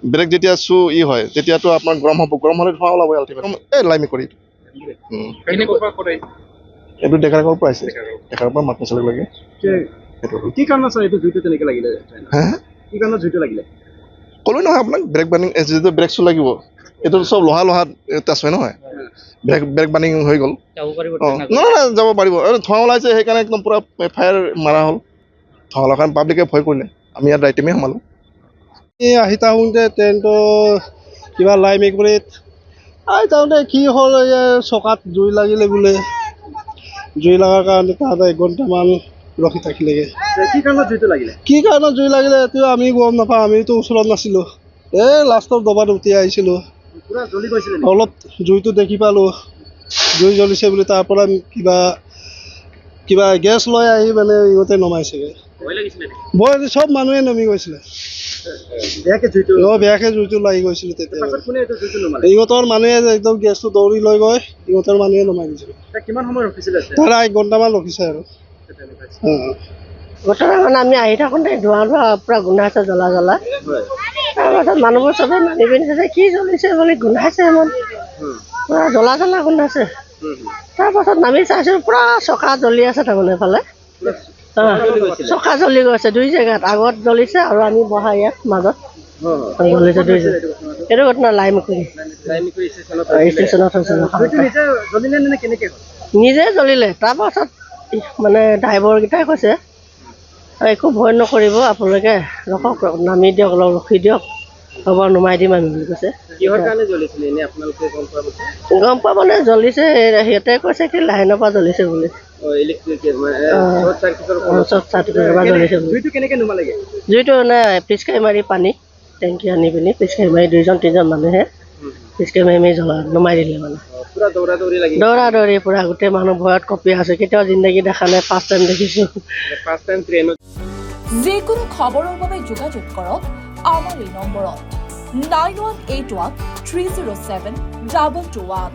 Brake যেতিয়া ই হয় তেতিয়াতো আপোনাৰ গৰম হ'ব, গৰম হ'লে ধোঁৱা ওলাব আল্টিমেট এই লাইমি কৰি এইটো ডেকাৰ ঘৰৰ পৰা আহিছে, ডেকাৰ পৰা মাত মছলা লাগে। কি কাৰণত ছাৰ এইটো জুইটো তেনেকৈ লাগিলে? হা কি কাৰণত জুইটো লাগিলে? ক'লোৱে নহয় আপোনাক, ব্ৰেক বাৰ্ণিং যিটো ব্ৰেক শ্বু লাগিব এইটো চব লোহা টাচ হয় নহয়, ব্ৰেক বাৰ্ণিং হৈ গ'ল। নহয় যাব পাৰিব, ধোঁৱা ওলাইছে সেইকাৰণে একদম পূৰা ফায়াৰ মাৰা হ'ল। ধোঁৱা ওলাৰ কাৰণে পাব্লিকে ভয় কৰিলে, আমি ইয়াত ৰাইটেমে সোমালোঁ। এই আহি থাকোঁতে ট্ৰেইনটো কিবা লাইমেকুৰিত আহি থাকোঁতে কি হ'ল, চকাত জুই লাগিলে বোলে। জুই লগাৰ কাৰণে তাহাঁতে 1 ঘণ্টামান ৰখি থাকিলেগৈ। কি কাৰণত জুইটো লাগিলে? কি কাৰণত জুই লাগিলে এইটো আমি গম নাপাওঁ, আমিতো ওচৰত নাছিলোঁ। লাষ্টৰ দবাত উঠি আহিছিলোঁ, পুৰা জ্বলি গৈছিলে। অলপ জুইটো দেখি পালোঁ, জুই জ্বলিছে বুলি। তাৰ পৰা কিবা গেছ লৈ আহি মানে ইহঁতে নমাইছেগৈ। ভয় লাগিছিলে? ভয়, চব মানুহে নমি গৈছিলে। বেয়াকে জুইটো বেয়াকে জুইটো লাগি গৈছিলে তেতিয়া। কোনে এইটো জুইটো নমালে? ইহঁতৰ মানুহে একদম গেছটো দৌৰি লৈ গৈ ইহঁতৰ মানুহে নমাই দিছিলে। কিমান সময় ৰখিছিলে? তাৰা 1 ঘণ্টামান ৰখিছে আৰু। ঘটনা মানে আমি আহি থাকোঁতে ধোঁৱা পূৰা গোন্ধাইছে, জ্বলা তাৰপাছত মানুহবোৰ চবে মানি পিন্ধিছে কি জ্বলিছে বুলি, গোন্ধাইছে ইমান, পূৰা জ্বলা গোন্ধাইছে। তাৰপাছত নামি চাইছোঁ পূৰা চকা জ্বলি আছে, তাৰমানে এইফালে চকা জ্বলি গৈছে 2 জেগাত, আগত জ্বলিছে আৰু আমি বহা ইয়াত মাজত জ্বলিছে 2 জেগাত। এইটো ঘটনা লাইমেকুৰি ষ্টেচনত হৈছে। নিজে জ্বলিলে। তাৰপাছত মানে ড্ৰাইভাৰকেইটাই কৈছে একো ভয় নকৰিব, আপোনালোকে ৰখক, নামি দিয়ক, অলপ ৰখি দিয়ক, খবৰ নুমাই দিম আমি বুলি কৈছে। কিহৰ কাৰণে জ্বলিছিলে এনে আপোনালোকে গম পোৱা মতে? গম পোৱা মানে জ্বলিছে, সিহঁতে কৈছে কি লাইনৰ পৰা জ্বলিছে বুলি। জুইটো কেনেকৈ নুমালেগে? জুইটো পিচকাৰি মাৰি পানী টেংকি আনি পিনি পিচকাৰি মাৰি 2-3জন মানুহে পিচকাৰি মাৰি নুমাই দিলে মানে। দৌৰা দৌৰি পূৰা গোটেই মানুহ ভয়ত কঁপি আছে। কেতিয়াও জিন্দগী দেখা নাই, ফাৰ্ষ্ট টাইম দেখিছোঁ। যিকোনো খবৰৰ বাবে যোগাযোগ কৰক আমাৰ এই নম্বৰত 9181 307 221।